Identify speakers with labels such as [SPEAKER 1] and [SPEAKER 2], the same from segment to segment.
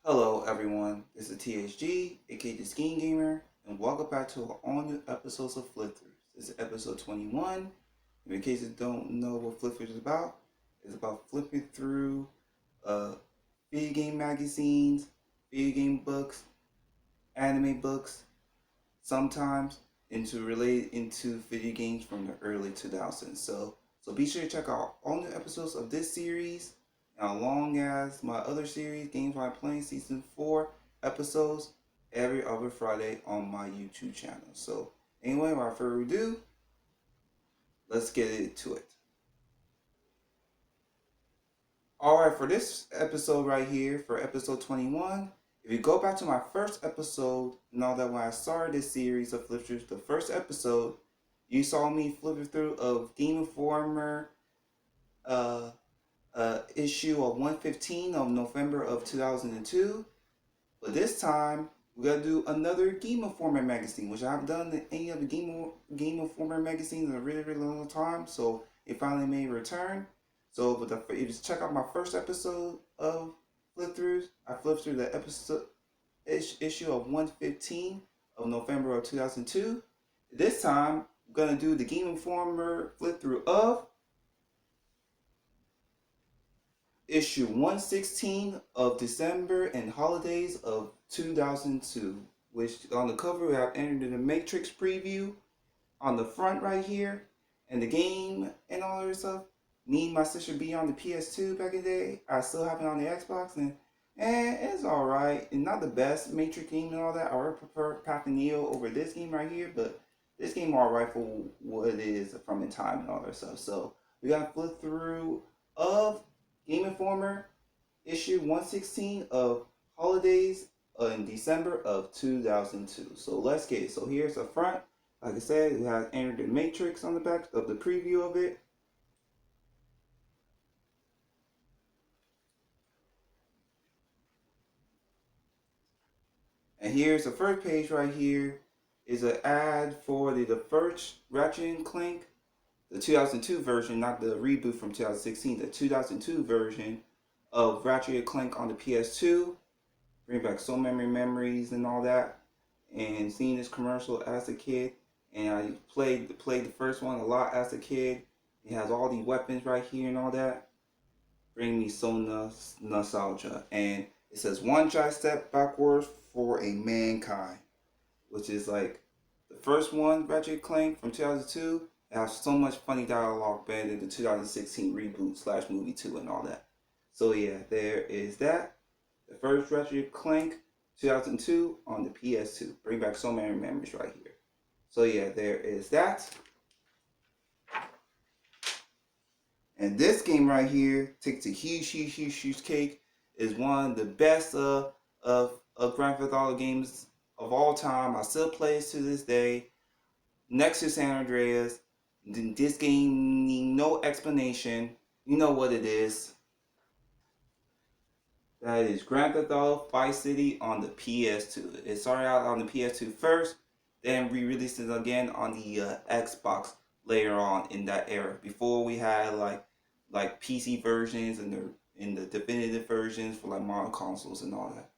[SPEAKER 1] Hello everyone, this is THG, aka the Skiing Gamer, and welcome back to all new episodes of Flippers. This is episode 21. In case you don't know what Flippers is about, it's about flipping through uh, video game magazines, video game books, anime books, sometimes into video games from the early 2000s. So be sure to check out all new episodes of this series, along as my other series, Games While Playing Season 4 episodes every other Friday on my YouTube channel. So anyway, without further ado, let's get into it. Alright, for this episode right here, for episode 21, if you go back to my first episode, know that when I started this series of flippers, the first episode, you saw me flipping through of Game Informer uh, issue of 115 of November of 2002. But this time, we're going to do another Game Informer magazine, which I haven't done in any of the Game Informer magazines in a really, really long time. So it finally made a return. So if you check out my first episode of Flip Throughs, I flipped through the issue of 115 of November of 2002. This time, I'm going to do the Game Informer flip through of issue 116 of December and Holidays of 2002, which on the cover we have entered in the Matrix preview on the front right here, and the game and all that stuff. Me and my sister be on the PS2 back in the day. I still have it on the Xbox, and it's alright. And not the best Matrix game and all that. I would prefer Path of Neo over this game right here, but this game alright for what it is from the time and all that stuff. So we got to flip through of Game Informer issue 116 of Holidays in December of 2002. So let's get it. So here's the front. Like I said, it has entered the Matrix on the back of the preview of it. And here's the first page right here is an ad for the first Ratchet and Clank, the 2002 version, not the reboot from 2016, the 2002 version of Ratchet and Clank on the PS2. Bring back so many memories and all that. And seeing this commercial as a kid, and I played the first one a lot as a kid. It has all these weapons right here and all that. Bring me so nostalgia. And it says one giant step backwards for a mankind, which is like the first one, Ratchet Clank from 2002. It has so much funny dialogue better than the 2016 reboot slash movie 2 and all that. So yeah, there is that. The first Ratchet Clank 2002 on the PS2. Bring back so many memories right here. So yeah, there is that. And this game right here takes a huge cake. Is one of the best of Grand Theft Auto games of all time. I still play it to this day. Next to San Andreas. This game need no explanation. You know what it is. That is Grand Theft Auto Vice City on the PS2. It started out on the PS2 first, then re-released it again on the Xbox later on in that era. Before we had like PC versions and the definitive versions for like modern consoles and all that.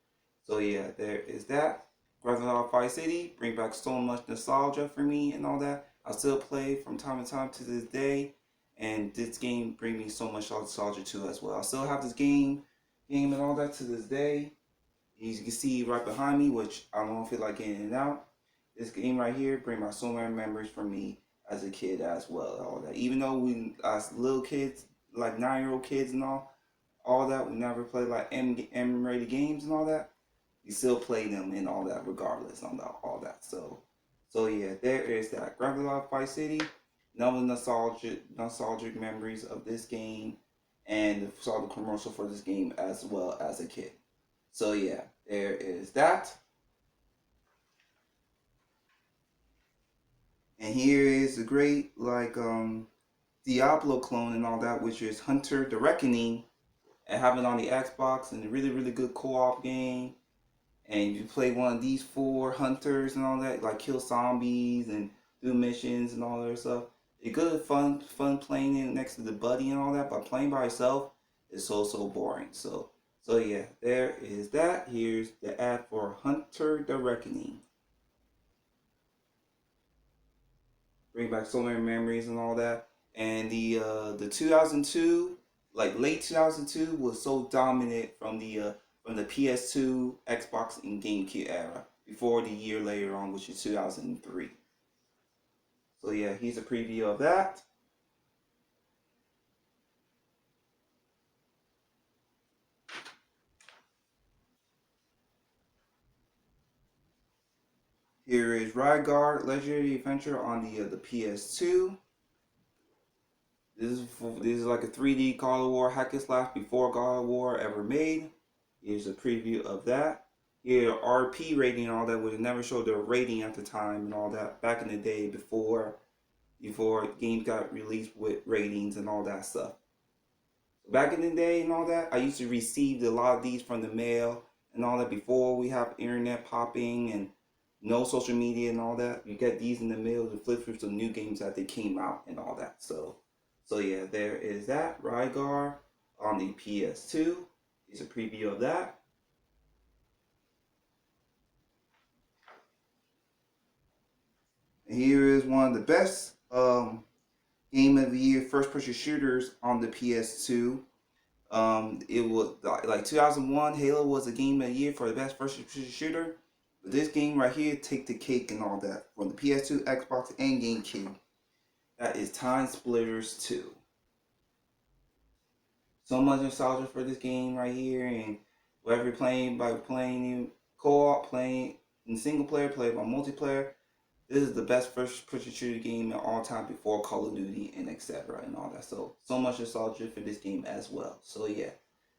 [SPEAKER 1] So yeah, there is that. Grand Theft Auto Vice City bring back so much nostalgia for me and all that. I still play from time to time to this day, and this game bring me so much nostalgia too as well. I still have this game and all that to this day. As you can see right behind me, which I don't feel like getting it out. This game right here bring back so many memories for me as a kid as well. All that, even though we as little kids, like 9-year-old kids and all that, we never played like M-rated games and all that. We still play them and all that, regardless on all that. So yeah, there is that. Grand Theft Auto Vice City. Another nostalgic memories of this game, and saw the commercial for this game as well as a kid. So yeah, there is that. And here is the great Diablo clone and all that, which is Hunter the Reckoning, and have it on the Xbox, and a really really good co-op game. And you play one of these four hunters and all that, like kill zombies and do missions and all that stuff. It's good fun playing it next to the buddy and all that, but playing by yourself is so boring. So So yeah, there is that. Here's the ad for Hunter the Reckoning. Bring back so many memories and all that. And the 2002, like late 2002, was so dominant from the PS2, Xbox, and GameCube era. Before the year later on, which is 2003. So yeah, here's a preview of that. Here is Rygar Legendary Adventure on the PS2. This is like a 3D God of War hack and slash before God of War ever made. Here's a preview of that. Here RP rating and all that, would never showed their rating at the time and all that back in the day before games got released with ratings and all that stuff. Back in the day and all that, I used to receive a lot of these from the mail and all that before we have internet popping and no social media and all that. You get these in the mail to flip through some new games that they came out and all that. So yeah, there is that. Rygar on the PS2. Here's a preview of that. And here is one of the best game of the year first person shooters on the PS2. It was like 2001. Halo was a game of the year for the best first person shooter. But this game right here take the cake and all that from the PS2, Xbox, and GameCube. That is Time Splitters 2. So much nostalgia for this game right here, and whether you're playing by playing in co-op, playing in single player, playing by multiplayer, this is the best first person shooter game in all time before Call of Duty and etc. and all that. So much nostalgia for this game as well. So yeah,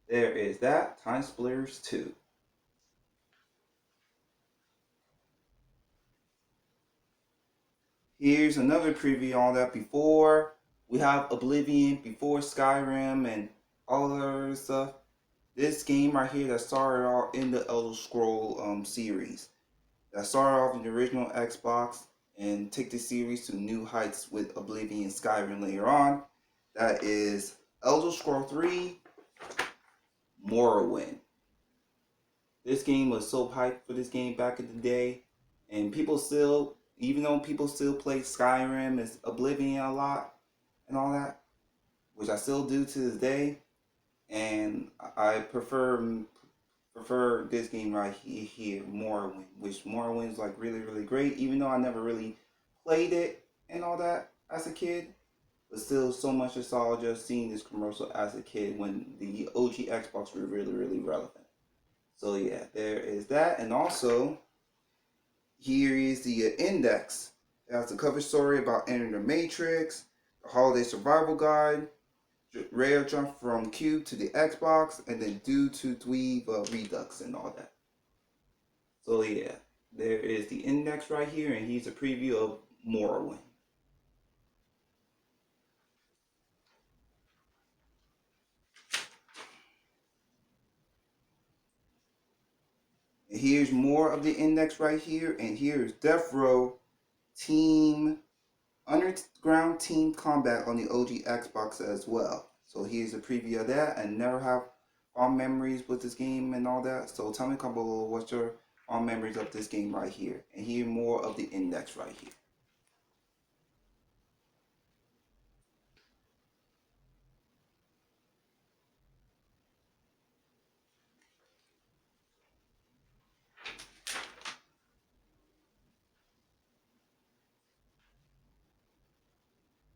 [SPEAKER 1] there is that. Time Splitters 2. Here's another preview on that before we have Oblivion, before Skyrim and all the other stuff. This game right here that started off in the Elder Scroll series. That started off in the original Xbox and take the series to new heights with Oblivion and Skyrim later on. That is Elder Scroll 3 Morrowind. This game was so hyped for this game back in the day, and people still, even though people still play Skyrim and Oblivion a lot and all that, which I still do to this day, and I prefer this game right here, Morrowind, which Morrowind is like really great, even though I never really played it and all that as a kid, but still so much nostalgia seeing this commercial as a kid when the OG Xbox were really relevant. So yeah, there is that, and also here is the index. It has a cover story about entering the Matrix, the holiday survival guide, rare jump from Cube to the Xbox, and then due to Dweeb Redux and all that. So yeah, there is the index right here, and here's a preview of Morrowind. And here's more of the index right here, and here's Death Row Team Underground Team Combat on the OG Xbox as well. So here's a preview of that, and never have fond memories with this game and all that. So tell me a couple what's your fond memories of this game right here, and here more of the index right here.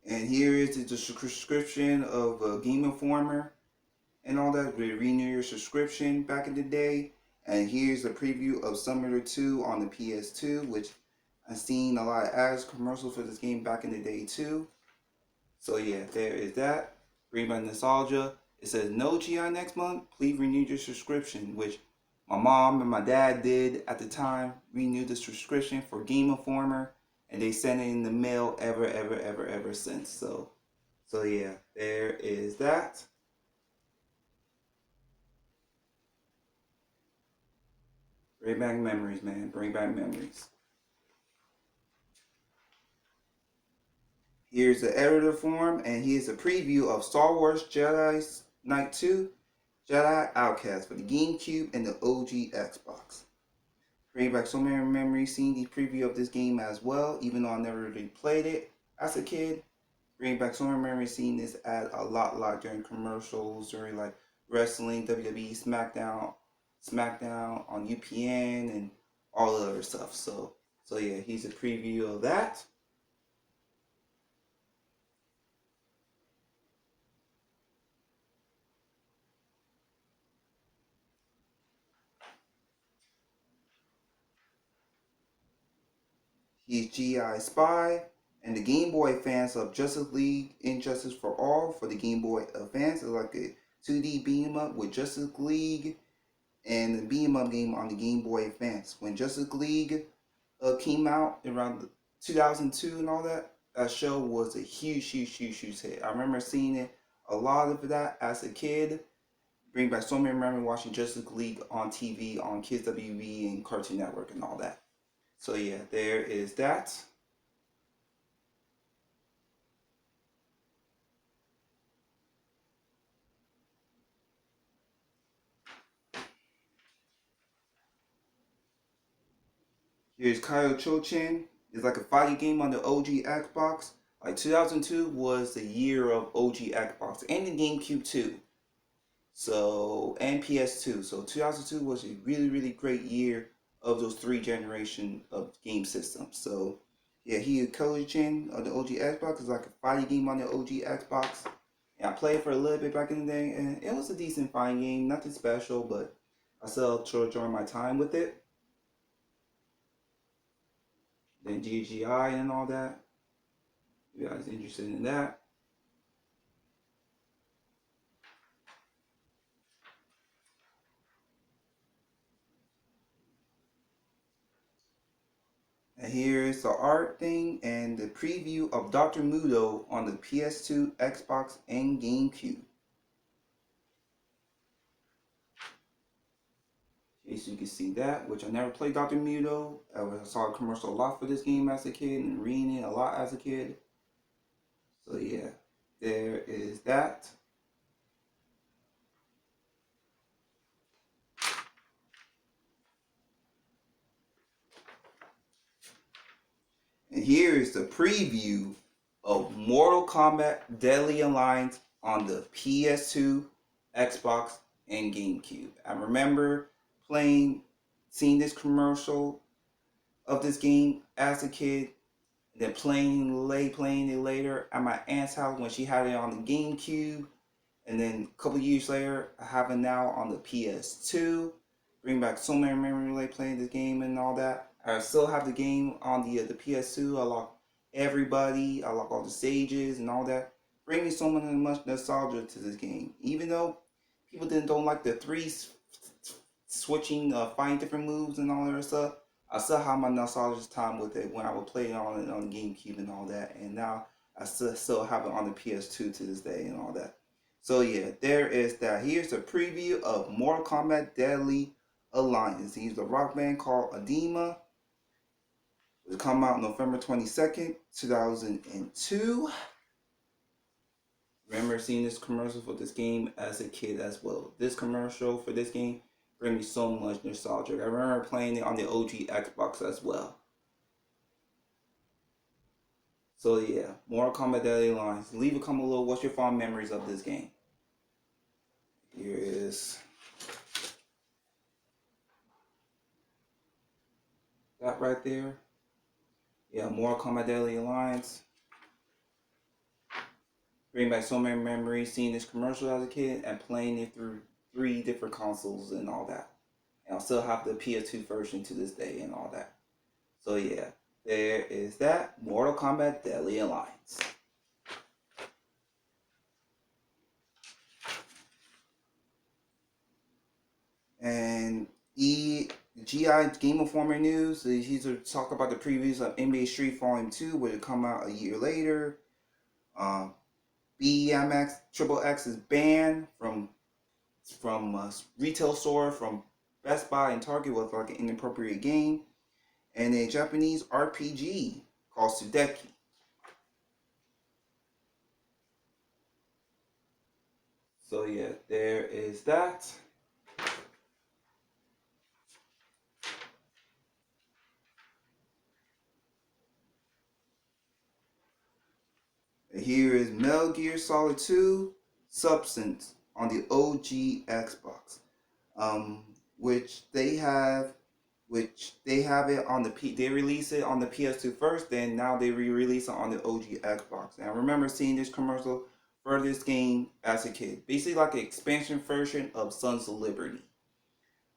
[SPEAKER 1] And here is the subscription of Game Informer and all that. Renew your subscription back in the day. And here's a preview of Summoner 2 on the PS2, which I've seen a lot of ads commercials for this game back in the day too. So yeah, there is that. Bring back nostalgia. It says no GI next month. Please renew your subscription, which my mom and my dad did at the time. Renew the subscription for Game Informer, and they sent it in the mail ever since. So yeah, there is that. Bring back memories, man. Bring back memories. Here's the editor form, and here's a preview of Star Wars Jedi Knight 2 Jedi Outcast for the GameCube and the OG Xbox. Bring back so many memories seeing the preview of this game as well, even though I never really played it as a kid. Bring back so many memories seeing this ad a lot during commercials, during like wrestling, WWE, SmackDown on UPN, and all the other stuff. So yeah, here's a preview of that. He's G.I. Spy, and the Game Boy fans of Justice League Injustice for All for the Game Boy Advance is like a 2D beam up with Justice League and the beam up game on the Game Boy Advance. When Justice League came out around 2002 and all that, that show was a huge hit. I remember seeing it, a lot of that as a kid. Bring back so many memories watching Justice League on TV, on Kids WB and Cartoon Network and all that. So yeah, there is that. Here's Kaiohochin. It's like a fighting game on the OG Xbox. Like 2002 was the year of OG Xbox and the GameCube too. So and PS2. So 2002 was a really great year of those three generation of game systems. So yeah, he Kaiohochin of the OG Xbox is like a fighting game on the OG Xbox. And I played for a little bit back in the day, and it was a decent fighting game. Nothing special, but I still enjoy my time with it. Then GGI and all that. If you guys interested in that. And here's the art thing and the preview of Dr. Mudo on the PS2, Xbox, and GameCube. Okay, so you can see that, which I never played Dr. Mudo. I saw a commercial a lot for this game as a kid and reading it a lot as a kid. So yeah, there is that. And here is the preview of Mortal Kombat Deadly Alliance on the PS2, Xbox, and GameCube. I remember seeing this commercial of this game as a kid, then playing it later at my aunt's house when she had it on the GameCube, and then a couple years later, I have it now on the PS2. Bring back so many memories like playing this game and all that. I still have the game on the PS2. I lock everybody. I lock all the stages and all that. Bring me so much nostalgia to this game. Even though people don't like the three switching, finding different moves and all that stuff, I still have my nostalgic time with it when I would play it on the GameCube and all that. And now I still have it on the PS2 to this day and all that. So yeah, there is that. Here's a preview of Mortal Kombat Deadly Alliance. He's a rock band called Adema. It come out November 22nd, 2002. Remember seeing this commercial for this game as a kid as well. This commercial for this game bring me so much nostalgia. I remember playing it on the OG Xbox as well. So yeah, Mortal Kombat Deadly Alliance. Leave a comment below. What's your fond memories of this game? Here is that right there. Yeah, Mortal Kombat Deadly Alliance. Bring back so many memories seeing this commercial as a kid and playing it through 3 different consoles and all that. And I'll still have the PS2 version to this day and all that. So yeah, there is that. Mortal Kombat Deadly Alliance. And GI Game Informer News, he's to talk about the previews of NBA Street Volume 2, which will come out a year later. BMX Triple X is banned from retail store, from Best Buy and Target with like an inappropriate game. And a Japanese RPG called So yeah, there is that. And here is Metal Gear Solid 2 Substance on the OG Xbox. Um, which they have it on the they release it on the PS2 first, then now they re-release it on the OG Xbox. And I remember seeing this commercial for this game as a kid. Basically like an expansion version of Sons of Liberty.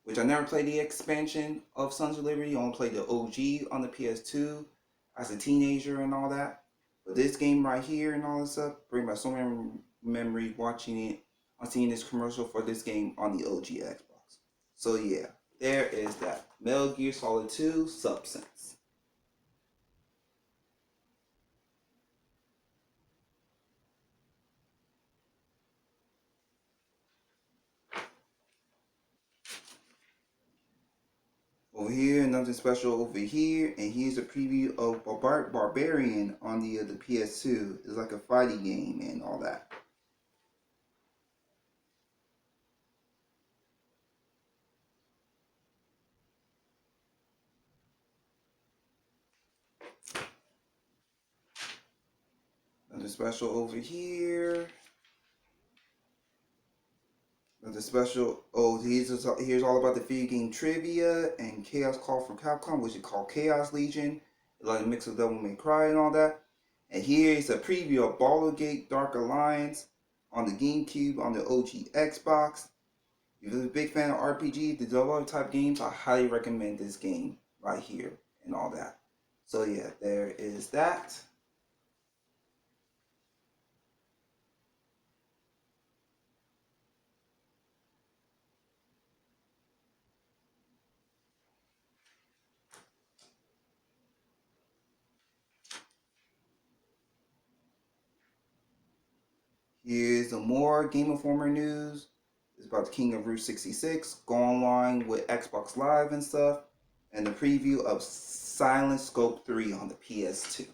[SPEAKER 1] Which I never played the expansion of Sons of Liberty. I only played the OG on the PS2 as a teenager and all that. But this game right here and all this stuff bring back so many memories watching it. I'm seeing this commercial for this game on the OG Xbox. So yeah, there is that. Metal Gear Solid 2 Substance. Over here, nothing special over here, and here's a preview of Barbarian on the PS2. It's like a fighting game and all that. Nothing special over here. The special, oh, here's all about the video game trivia and Chaos Call from Capcom, which is called Chaos Legion, like a mix of Devil May Cry and all that. And here is a preview of Baldur's Gate Dark Alliance on the GameCube on the OG Xbox. If you're a big fan of RPG, the developer type games, I highly recommend this game right here and all that. So yeah, there is that. Here's some more Game Informer news. It's about the King of Route 66, go online with Xbox Live and stuff, and the preview of Silent Scope 3 on the PS2.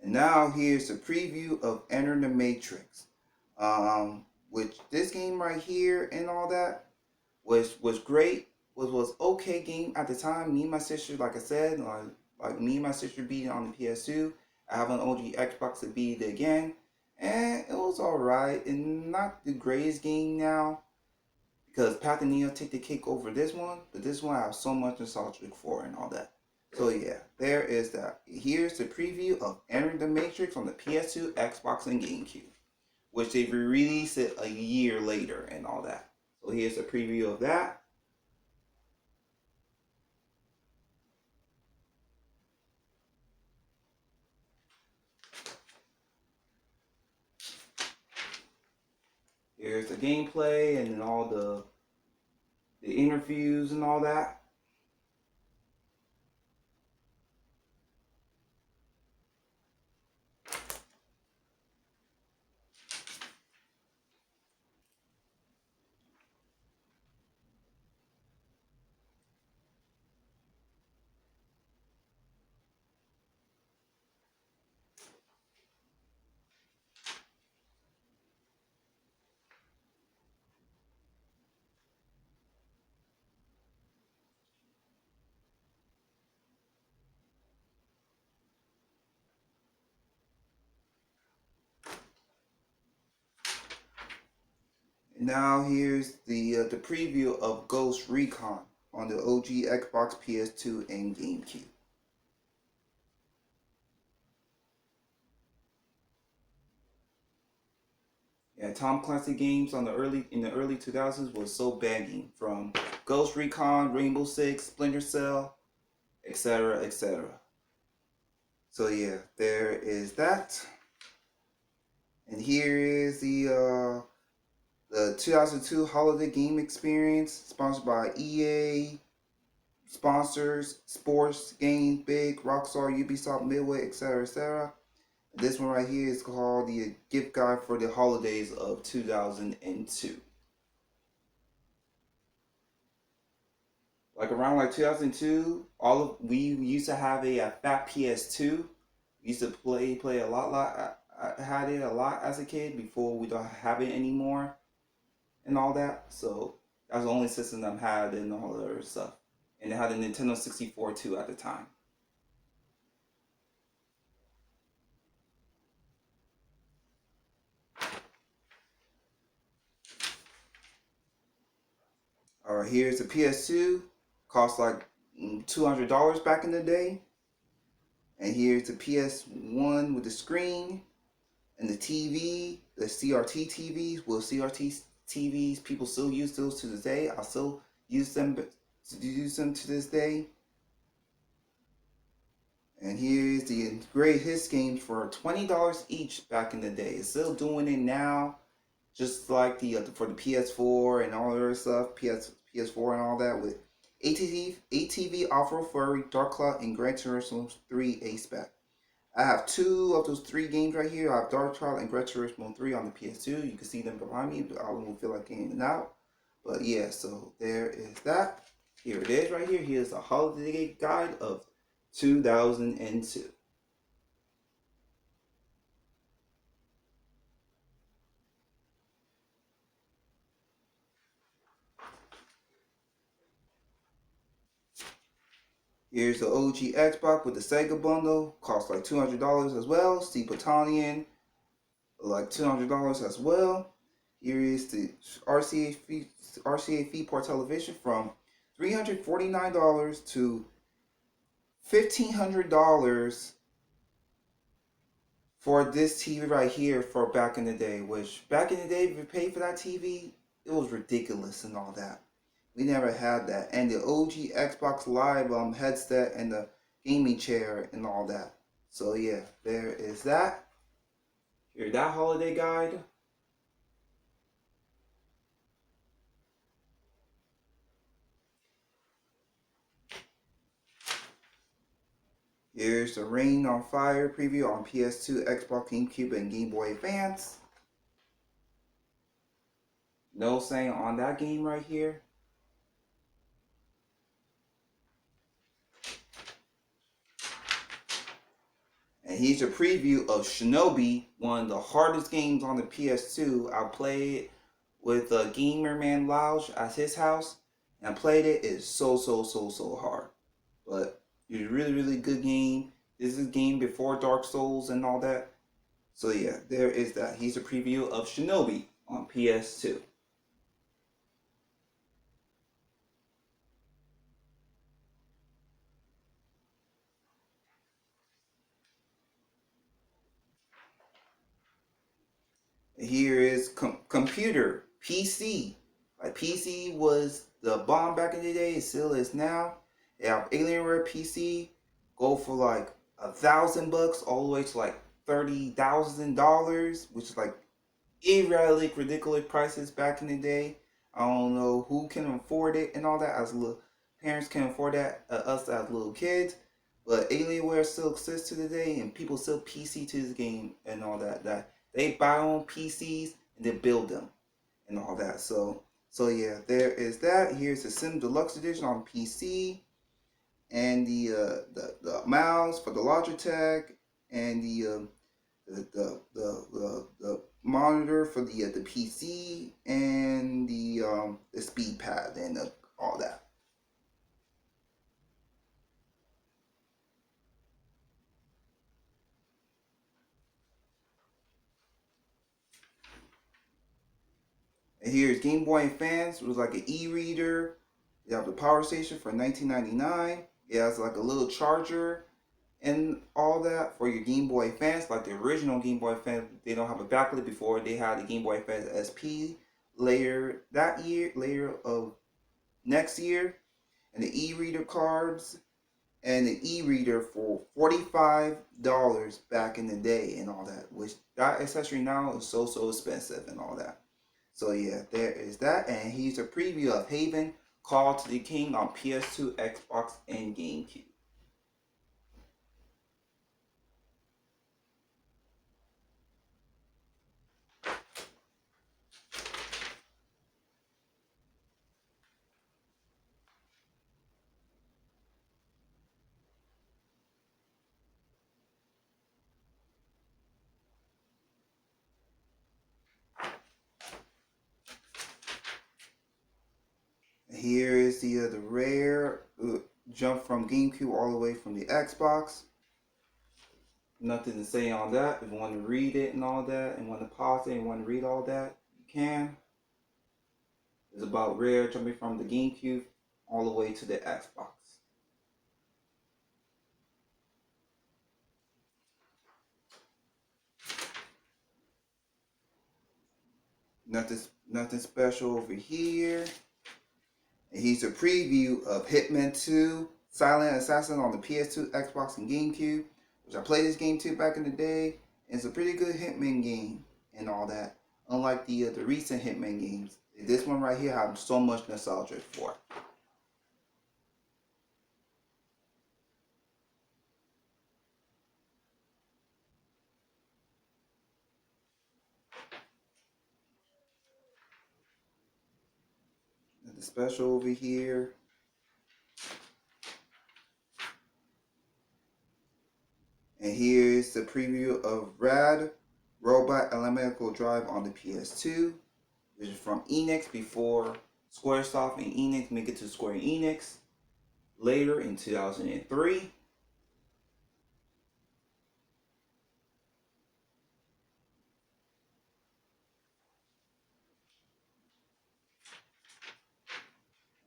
[SPEAKER 1] And now here's the preview of Enter the Matrix, which this game right here and all that was great. Was okay game at the time. Me and my sister, like I said, like me and my sister beat it on the PS2. I have an OG Xbox to beat it again, and it was alright. And not the greatest game now because Path of Neo take the cake over this one, but this one I have so much nostalgia for and all that. So yeah, there is that. Here's the preview of Enter the Matrix on the PS2, Xbox, and GameCube, which they re-released it a year later and all that. So here's a preview of that. Here's the gameplay and then all the interviews and all that. And now here's the preview of Ghost Recon on the OG Xbox, PS2, and GameCube. Yeah, Tom Clancy games on the early 2000s was so banging, from Ghost Recon, Rainbow Six, Splinter Cell, etc., etc. So yeah, there is that. And here is the 2002 holiday game experience sponsored by EA, sponsors, sports, games, big, Rockstar, Ubisoft, Midway, etc., etc. This one right here is called the gift guide for the holidays of 2002. like around like 2002, all of we used to have a fat PS2. We used to play a lot. I had it a lot as a kid before we don't have it anymore and all that. So that was the only system I had and all the other stuff. And it had a Nintendo 64 too at the time. All right, here's the PS2. Cost like $200 back in the day. And here's the PS1 with the screen and the TV, the CRT TVs. Well, CRT TVs, people still use those to this day. I still use them to this day. And here's the great hits games for $20 each back in the day. It's still doing it now, just like the for the PS4 and all the other stuff, PS4 and all that with ATV Off-Road Furry, Dark Cloud, and Gran Turismo 3 A-Spec. I have two of those three games right here. I have Dark Cloud and Gran Turismo 3 on the PS2. You can see them behind me. I don't feel like getting it out. But yeah, so there is that. Here it is right here. Here's the holiday guide of 2002. Here's the OG Xbox with the Sega bundle. Costs like $200 as well. Steve Battalion, like $200 as well. Here is the RCA Feedport television from $349 to $1,500 for this TV right here for back in the day. Which back in the day, if you paid for that TV, it was ridiculous and all that. We never had that. And the OG Xbox Live headset and the gaming chair and all that. So yeah, there is that. Here, that holiday guide. Here's the Rain on Fire preview on PS2, Xbox, GameCube, and Game Boy Advance. No saying on that game right here. And here's a preview of Shinobi, one of the hardest games on the PS2. I played with Gamer Man Lounge at his house, and I played it. It's so hard, but it's a really good game. This is a game before Dark Souls and all that. So yeah, there is that. Here's a preview of Shinobi on PS2. Here is computer PC. Like PC was the bomb back in the day. It still is now. They have Alienware PC go for like $1,000 all the way to like $30,000, which is like irrealistic, ridiculous prices back in the day. I don't know who can afford it and all that. As little parents can afford that. Us as little kids. But Alienware still exists to the day, and people still PC to this game and all that. That they buy on PCs and they build them and all that. So yeah, there is that. Here's the Sim Deluxe Edition on PC, and the mouse for the Logitech, and the monitor for the PC, and the speed pad and all that. And here's Game Boy Advance. It was like an e-reader. You have the power station for 1999. It has like a little charger and all that for your Game Boy Advance, like the original Game Boy Advance. They don't have a backlit before. They had the Game Boy Advance SP layer that year, layer of next year, and the e-reader cards and the e-reader for $45 back in the day and all that. Which that accessory now is so expensive and all that. So yeah, there is that, and here's a preview of Haven: Call to the King on PS2, Xbox, and GameCube. the rare jump from GameCube all the way from the Xbox. Nothing to say on that. If you want to read it and all that, and want to pause it and want to read all that, you can. It's about Rare jumping from the GameCube all the way to the Xbox. Nothing special over here. And here's a preview of Hitman 2 Silent Assassin on the PS2, Xbox, and GameCube, which I played this game too back in the day. And it's a pretty good Hitman game and all that. Unlike the recent Hitman games, this one right here I have so much nostalgia for. The special over here. And here's the preview of Rad Robot Elemental Drive on the PS2, which is from Enix before Squaresoft and Enix make it to Square Enix later in 2003.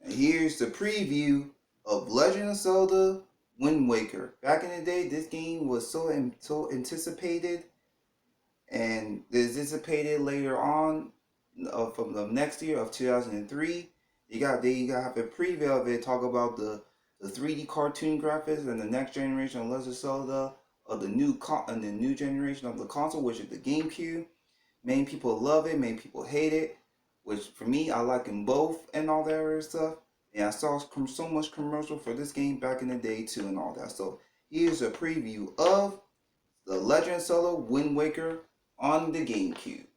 [SPEAKER 1] And here's the preview of Legend of Zelda Wind Waker. Back in the day, this game was so anticipated, and anticipated later on from the next year of 2003. You got have a preview of it, talk about the 3D cartoon graphics and the next generation of Legend of Zelda, of the new generation of the console, which is the GameCube. Many people love it, many people hate it. Which for me, I like them both and all that other stuff. And I saw so much commercial for this game back in the day too and all that. So here's a preview of the Legend of Zelda Wind Waker on the GameCube.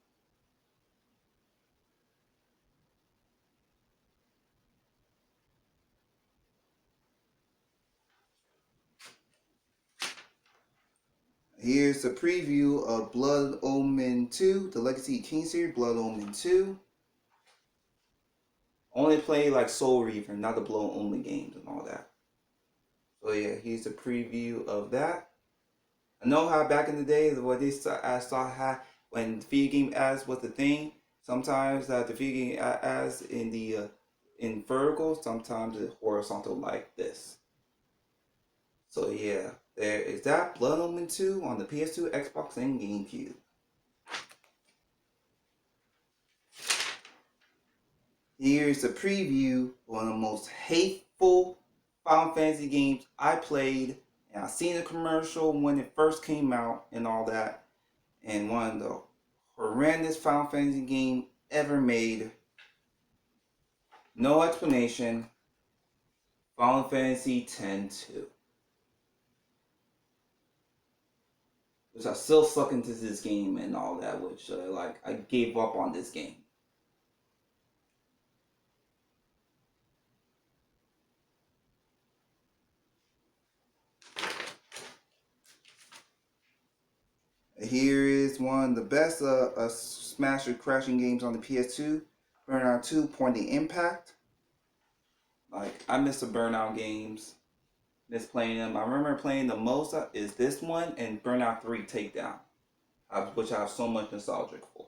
[SPEAKER 1] Here's a preview of Blood Omen 2, the Legacy King series, Blood Omen 2. Only play like Soul Reaver, not the Blood Omen games and all that. So yeah, here's a preview of that. I know how back in the day, what they saw how when the video game ads was the thing. Sometimes that the video game ads in the in vertical, sometimes it's horizontal like this. So yeah, there is that Blood Omen 2 on the PS2, Xbox, and GameCube. Here's a preview of one of the most hateful Final Fantasy games I played, and I seen the commercial when it first came out and all that, and one of the horrendous Final Fantasy game ever made. No explanation. Final Fantasy X-2. Which I still suck into this game and all that, which like I gave up on this game. Here is one of the best smasher crashing games on the PS2, Burnout 2 Pointing Impact. Like, I miss the Burnout games. Miss playing them. I remember playing the most is this one and Burnout 3 Takedown, which I have so much nostalgic for.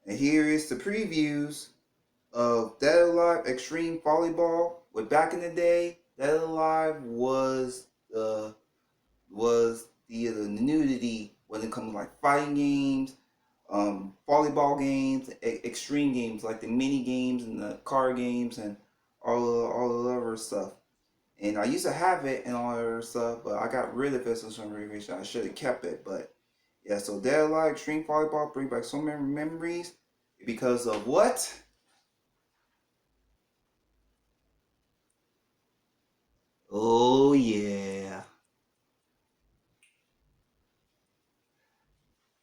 [SPEAKER 1] And here is the previews of Dead or Alive Extreme Volleyball. With back in the day, Dead or Alive was the nudity when it comes to like fighting games, volleyball games, extreme games like the mini games and the card games and all the other stuff. And I used to have it and all that other stuff, but I got rid of it for some reason. I should have kept it, but yeah. So Dead or Alive Extreme Volleyball bring back so many memories because of what? Oh yeah.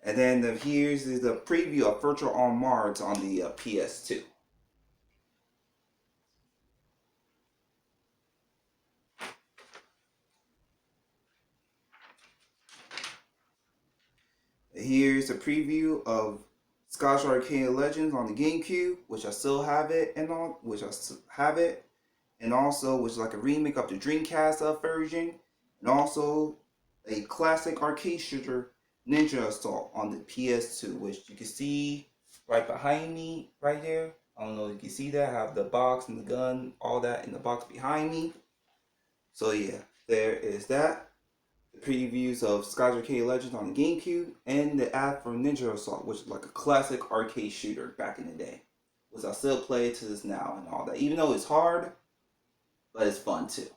[SPEAKER 1] And then here's the preview of Virtual on Mars on the PS2. Here's a preview of Scotch Arcade Legends on the GameCube, which I still have it, and also which is like a remake of the Dreamcast version, and also a classic arcade shooter, Ninja Assault, on the PS2, which you can see right behind me, right there. I don't know if you can see that. I have the box and the gun, all that in the box behind me. So yeah, there is that. The previews of Scotch Arcade Legends on the GameCube, and the ad for Ninja Assault, which is like a classic arcade shooter back in the day, which I still play to this now and all that. Even though it's hard, but it's fun too.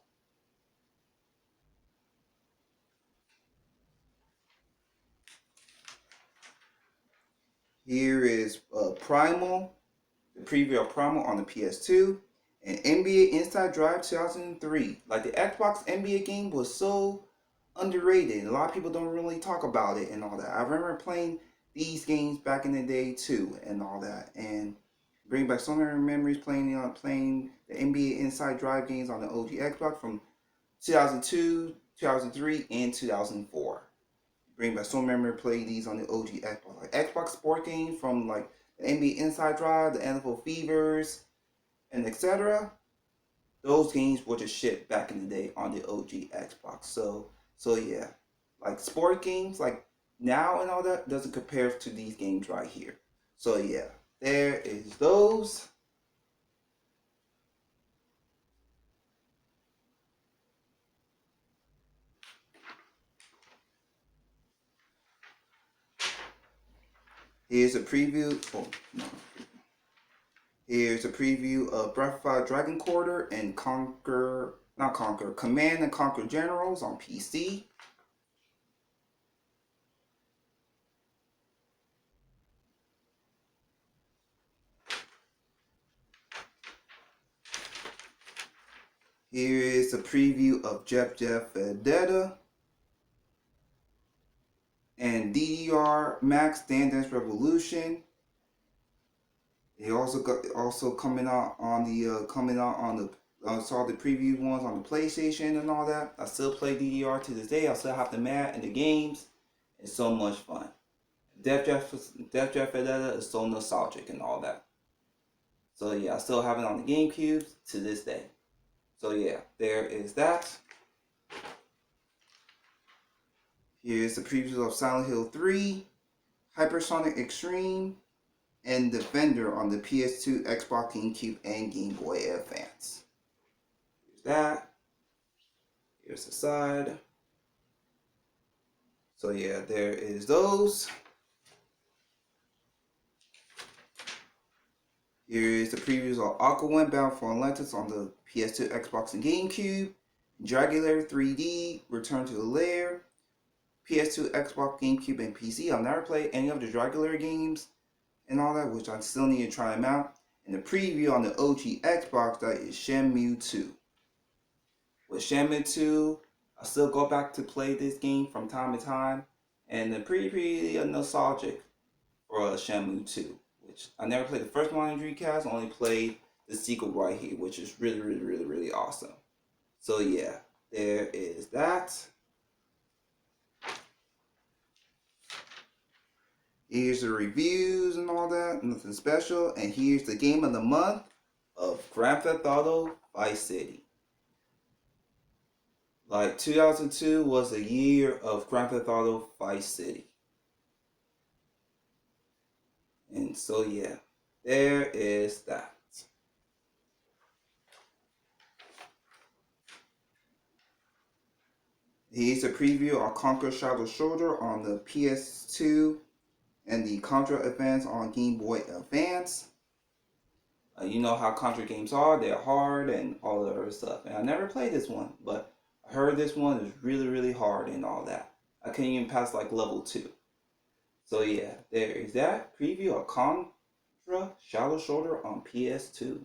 [SPEAKER 1] Here is Primal, the preview of Primal on the PS2, and NBA Inside Drive 2003. Like the Xbox NBA game was so underrated. A lot of people don't really talk about it and all that. I remember playing these games back in the day too and all that, and bring back so many memories playing the NBA Inside Drive games on the OG Xbox from 2002, 2003, and 2004. Bring back so many memory play these on the OG Xbox, like Xbox sport games from like the NBA Inside Drive, the NFL Fevers, and etc. Those games were the shit back in the day on the OG Xbox. So yeah, like sport games like now and all that doesn't compare to these games right here. So yeah, there is those. Here's a preview. Oh no. Here's a preview of Breath of Fire Dragon Quarter and Command and Conquer Generals on PC. Here is a preview of Jeff Vendetta and DDR Max Dance Dance Revolution. They also coming out on the saw the preview ones on the PlayStation and all that. I still play DDR to this day. I still have the mat and the games. It's so much fun. Def Jam Vendetta is so nostalgic and all that. So yeah, I still have it on the GameCube to this day. So yeah, there is that. Here's the preview of Silent Hill 3, Hypersonic Extreme, and Defender on the PS2, Xbox, GameCube, and Game Boy Advance. Here's that. Here's the side. So yeah, there is those. Here's the previews of Aquaman Bound for Atlantis on the PS2, Xbox, and GameCube. Dragulair 3D, Return to the Lair, PS2, Xbox, GameCube, and PC. I've never played any of the Dragulair games and all that, which I still need to try them out. And the preview on the OG Xbox, that is Shenmue 2. With Shenmue 2, I still go back to play this game from time to time, and the pretty nostalgic for Shenmue 2, which I never played the first one on Dreamcast, I only played the sequel right here, which is really awesome. So yeah, there is that. Here's the reviews and all that, nothing special. And here's the game of the month of Grand Theft Auto Vice City. Like 2002 was the year of Grand Theft Auto Vice City. And so yeah, there is that. Here's a preview of Conquer Shadow Shoulder on the PS2 and the Contra Advance on Game Boy Advance. You know how Contra games are, they're hard and all the other stuff. And I never played this one, but I heard this one is really hard and all that. I couldn't even pass like level 2. So yeah, there is that preview of Contra Shadow Shoulder on PS2.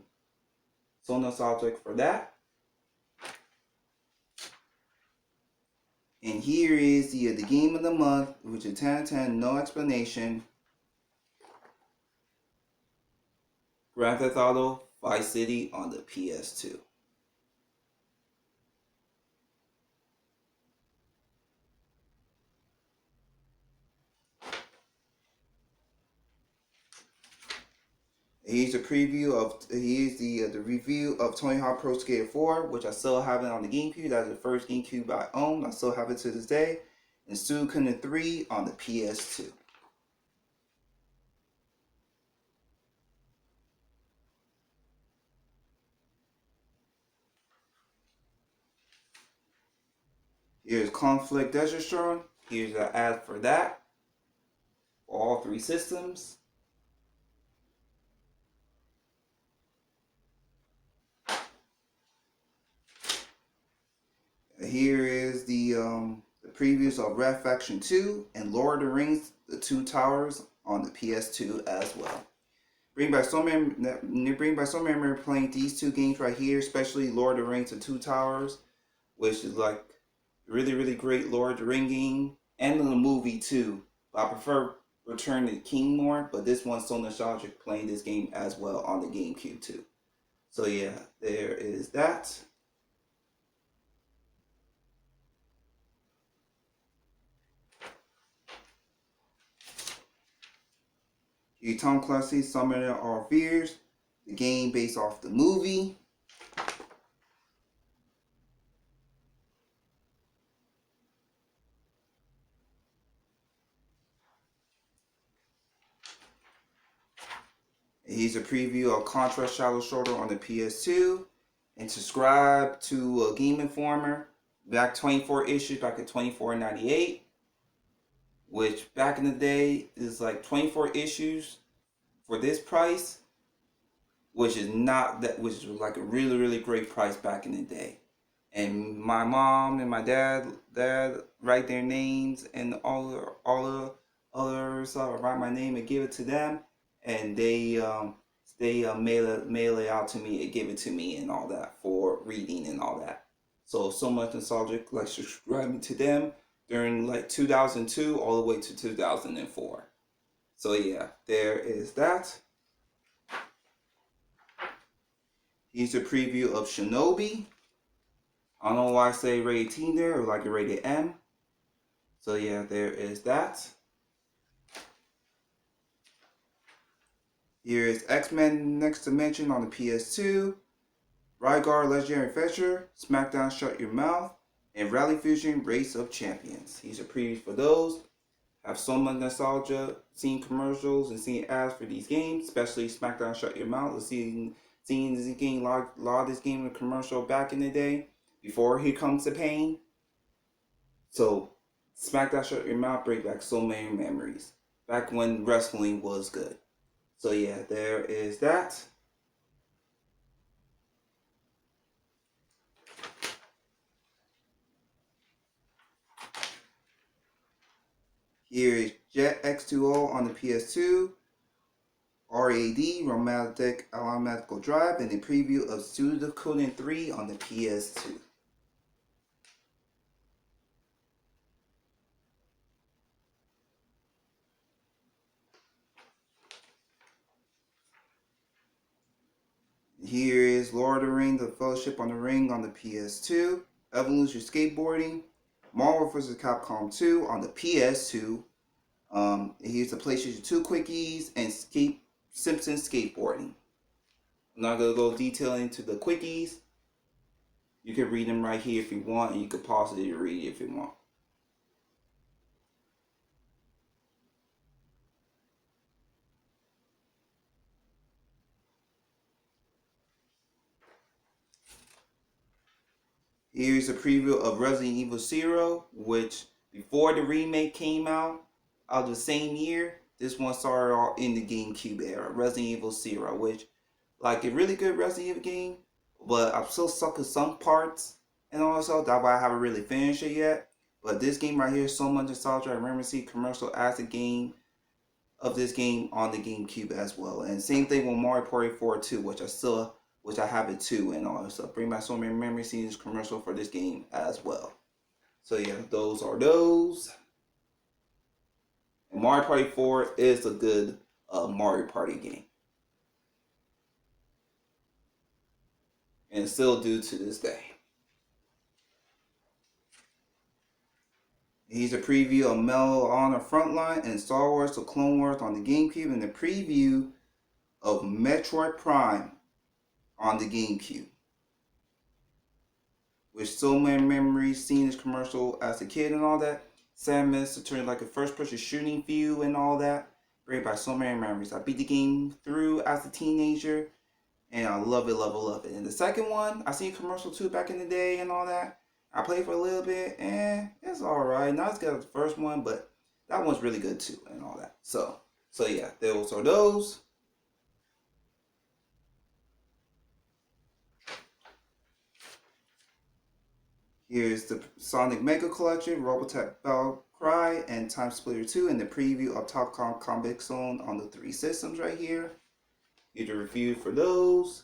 [SPEAKER 1] So nostalgic for that. And here is the game of the month, which is 10/10, no explanation. Grand Theft Auto Vice City on the PS2. Here's a preview of here's the review of Tony Hawk Pro Skater 4, which I still have it on the GameCube. That's the first GameCube I own. I still have it to this day. And Suikoden 3 on the PS2. Here's Conflict Desert Storm. Here's an ad for that. For all three systems. Here is the previews of Red Faction 2 and Lord of the Rings: The Two Towers on the PS2 as well. Bring back so many memories playing these two games right here, especially Lord of the Rings: The Two Towers, which is like really, really great Lord of the Ring game, and in the movie too. But I prefer Return of the King more, but this one's so nostalgic playing this game as well on the GameCube too. So yeah, there is that. Here, Tom Clancy's Summoner Our Fears, the game based off the movie. Here's a preview of Contra Shadow Shoulder on the PS2. And subscribe to Game Informer. Back 24 issues back at $24.98. Which back in the day is like 24 issues for this price. Which is not that, which is like a really, really great price back in the day. And my mom and my dad write their names and all the others write my name and give it to them, and they mail it out to me and give it to me and all that for reading and all that. So much nostalgic, like subscribing to them during like 2002 all the way to 2004. So yeah, there is that. Here's a preview of Shinobi. I don't know why I say rated T there, or like a rated M. So yeah, there is that. Here is X-Men Next Dimension on the PS2. Rygar Legendary Fetcher, SmackDown Shut Your Mouth, and Rally Fusion Race of Champions. These are previews for those. Have so much nostalgia seeing commercials and seeing ads for these games, especially SmackDown Shut Your Mouth. Seeing this game, a lot of this game in a commercial back in the day, before Here Comes the Pain. So SmackDown Shut Your Mouth bring back so many memories. Back when wrestling was good. So yeah, there is that. Here is Jet X2O on the PS2. RAD, Romantic Alchemical Drive, and a preview of Suikoden 3 on the PS2. Here is Lord of the Rings: The Fellowship on the Ring on the PS2. Evolution Skateboarding. Marvel vs. Capcom 2 on the PS2. Here's the PlayStation 2 quickies and Simpsons Skateboarding. I'm not going to go detail into the quickies. You can read them right here if you want, and you can pause it and read it if you want. Here's a preview of Resident Evil Zero, which before the remake came out of the same year, this one started off in the GameCube era. Resident Evil Zero, which like a really good Resident Evil game, but I'm still stuck in some parts and also that's why I haven't really finished it yet. But this game right here is so much nostalgia. I remember seeing commercial as a game of this game on the GameCube as well. And same thing with Mario Party 4 too, which I have it too, and all that stuff. Bring back so many memories seeing this commercial for this game as well. So yeah, those are those. And Mario Party 4 is a good Mario Party game. And still do to this day. Here's a preview of Medal of Honor Frontline and Star Wars: The Clone Wars on the GameCube, and the preview of Metroid Prime on the GameCube. With so many memories, seeing this commercial as a kid and all that. Samus to turn like a first-person shooting view and all that. Bring back so many memories. I beat the game through as a teenager, and I love it, love it, love it. And the second one, I seen a commercial too back in the day and all that. I played for a little bit, and it's all right. Not as good as the first one, but that one's really good too, and all that. So yeah, those are those. Here's the Sonic Mega Collection, Robotech Battle Cry, and Time Splitter 2, and the preview of Top Combat Zone on the three systems right here. Here's the review for those.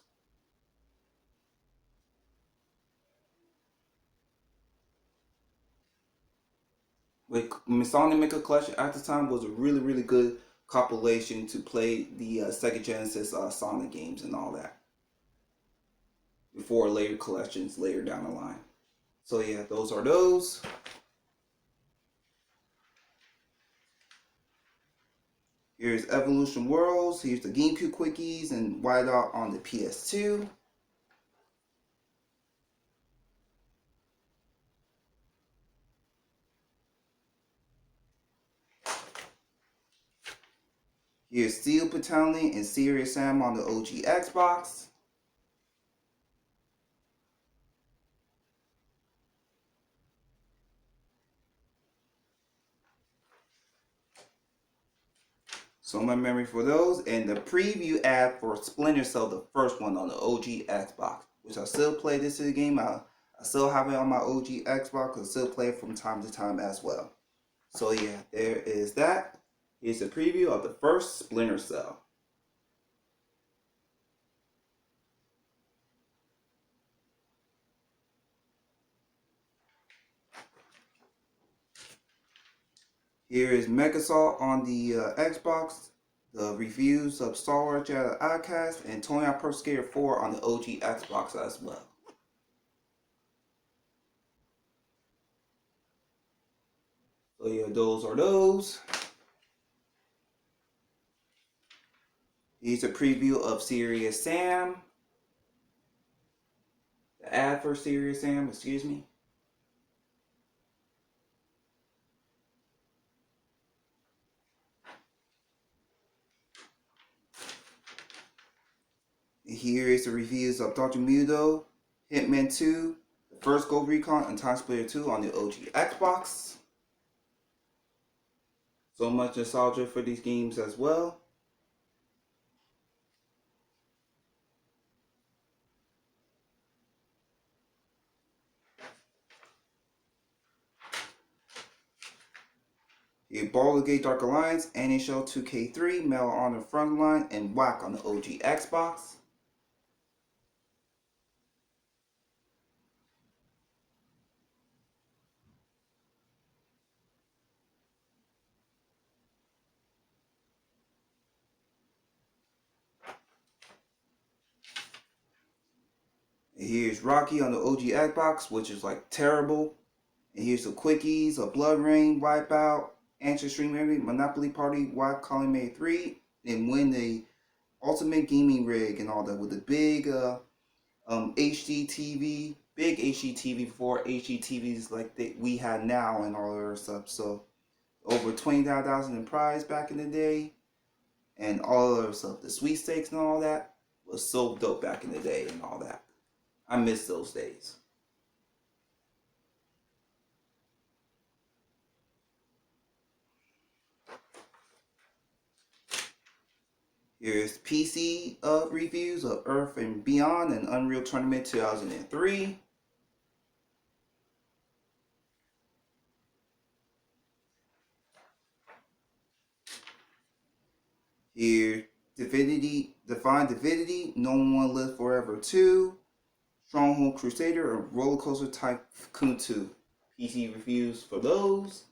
[SPEAKER 1] With Sonic Mega Collection at the time was a really, really good compilation to play the Sega Genesis Sonic games and all that. Before later collections later down the line. So yeah, those are those. Here's Evolution Worlds. Here's the GameCube quickies and Whiteout on the PS2. Here's Steel Battalion and Serious Sam on the OG Xbox. So my memory for those, and the preview ad for Splinter Cell, the first one on the OG Xbox, which I still play this game. I still have it on my OG Xbox. I still play it from time to time as well. So yeah, there is that. Here's a preview of the first Splinter Cell. Here is Megasalt on the Xbox, the reviews of Star Wars Jedi Outcast, and Tony Hawk Pro Skater 4 on the OG Xbox as well. So yeah, those are those. Here's a preview of Serious Sam. The ad for Serious Sam, excuse me. Here is the reviews of Dr. Mudo, Hitman 2, the first Ghost Recon, and Time Splitter 2 on the OG Xbox. So much nostalgia for these games as well. Here, Baldur's Gate Dark Alliance, NHL 2K3, Medal of Honor Frontline, and WhaC on the OG Xbox. Here's Rocky on the OG Xbox, which is like terrible. And here's the quickies of Blood Rain, Wipeout, Ancestry Memory, Monopoly Party, WhaC Calling May 3, and win the Ultimate Gaming Rig and all that with the big HD TV, big HD TV before HD TVs like we had now and all that stuff. So over 29,000 in prize back in the day, and all of stuff, the sweepstakes and all that was so dope back in the day and all that. I miss those days. Here's PC reviews of Earth and Beyond and Unreal Tournament 2003. Here, Divine Divinity, No One Lives Forever 2, Stronghold Crusader, and Roller Coaster Tycoon 2. PC reviews for those.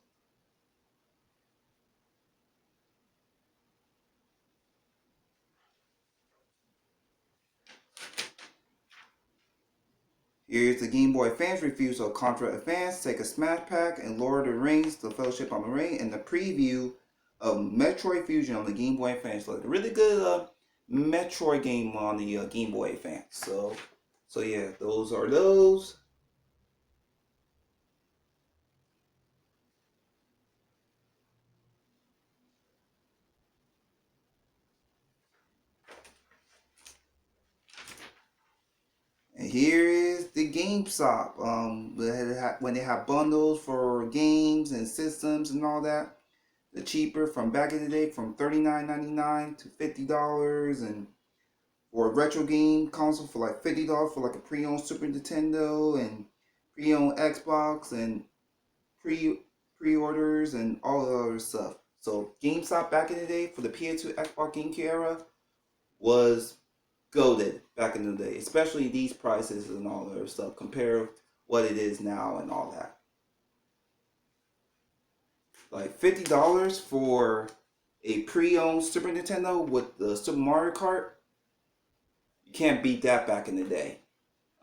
[SPEAKER 1] Here's the Game Boy Advance reviews of Contra Advance, Sega Smash Pack, and Lord of the Rings, The Fellowship on the Ring, and the preview of Metroid Fusion on the Game Boy Advance. Like a really good Metroid game on the Game Boy Advance. So yeah, those are those. And here is the GameStop. When they have bundles for games and systems and all that, the cheaper from back in the day, from $39.99 to $50, and for a retro game console for like $50 for like a pre-owned Super Nintendo and pre-owned Xbox and pre-orders and all the other stuff. So GameStop back in the day for the PS2 Xbox GameCube era was goaded back in the day, especially these prices and all the other stuff. Compare what it is now and all that. Like $50 for a pre-owned Super Nintendo with the Super Mario Kart, you can't beat that back in the day.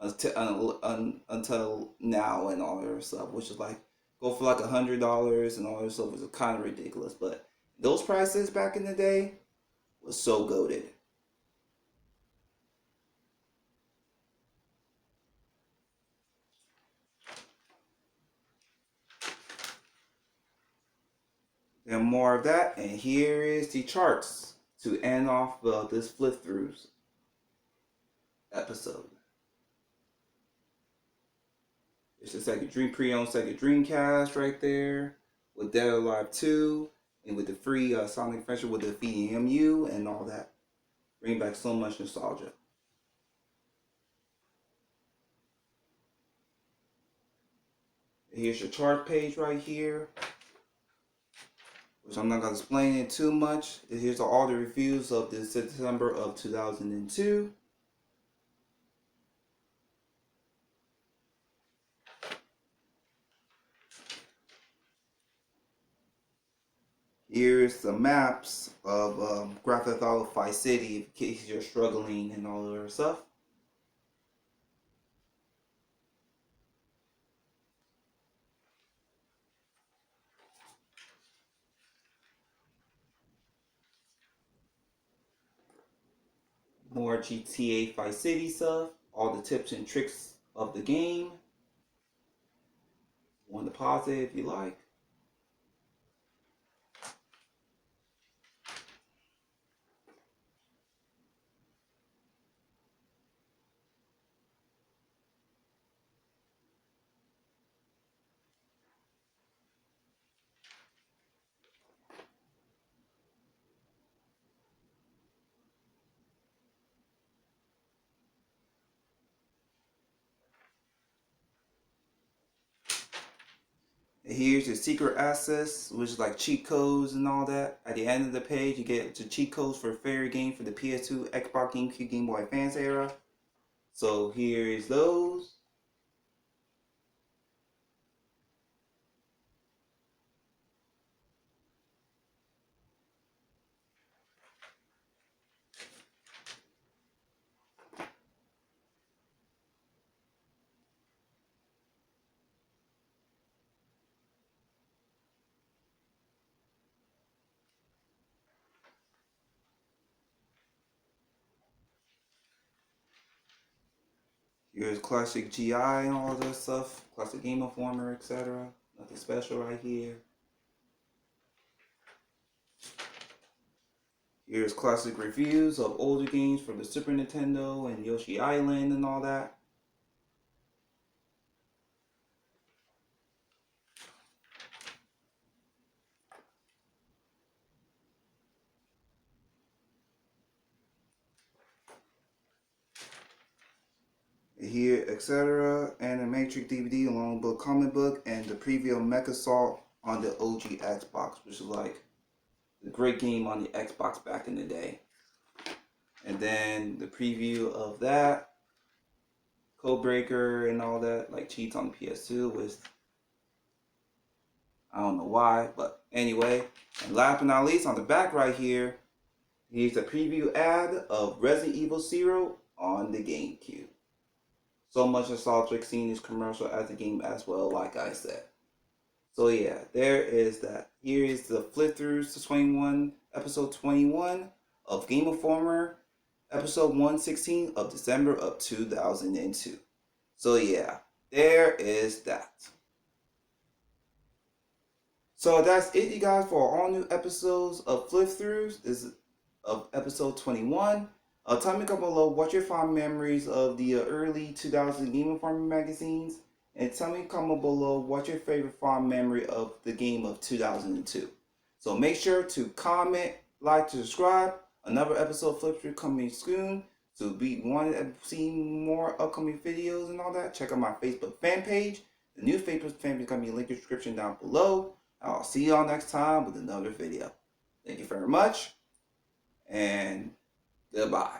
[SPEAKER 1] Until now and all that stuff, which is like go for like $100 and all that stuff was kind of ridiculous. But those prices back in the day was so goaded. Then more of that, and here is the charts to end off this flip throughs episode. It's the second pre-owned second Dreamcast right there with Dead or Alive 2 and with the free Sonic Adventure with the VMU and all that. Bring back so much nostalgia. Here's your chart page right here, which I'm not going to explain it too much. Here's all the reviews of this September of 2002. Here's the maps of Grand Theft Auto Vice City in case you're struggling and all that stuff. More GTA Vice City stuff. All the tips and tricks of the game. Want to pause it if you like. And here's your secret access, which is like cheat codes and all that. At the end of the page, you get the cheat codes for Fairy Game for the PS2, Xbox, GameCube, Game Boy Advance era. So here's those. Here's classic GI and all that stuff. Classic Game Informer, etc. Nothing special right here. Here's classic reviews of older games from the Super Nintendo and Yoshi Island and all that. Here, etc. Animatrix DVD along with comic book and the preview of Mecha Assault on the OG Xbox, which is like the great game on the Xbox back in the day. And then the preview of that, Codebreaker and all that, like cheats on the PS2 with, I don't know why, but anyway. And last but not least, on the back right here, here's a preview ad of Resident Evil Zero on the GameCube. So much nostalgic seeing this commercial as a game as well, like I said. So yeah, there is that. Here is the flip throughs to 21, episode 21 of Game Informer episode 116 of December of 2002. So yeah, there is that. So that's it, you guys, for all new episodes of Flip Throughs. This is of episode 21. Tell me down below what your fond memories of the early 2000 Game Informer magazines, and tell me comment below what your favorite fond memory of the game of 2002. So make sure to comment, like, subscribe. Another episode of Flip Through coming soon. So be wanting to see more upcoming videos and all that, check out my Facebook fan page. The new Facebook fan page is going to be linked in the description down below. I'll see y'all next time with another video. Thank you very much, and goodbye.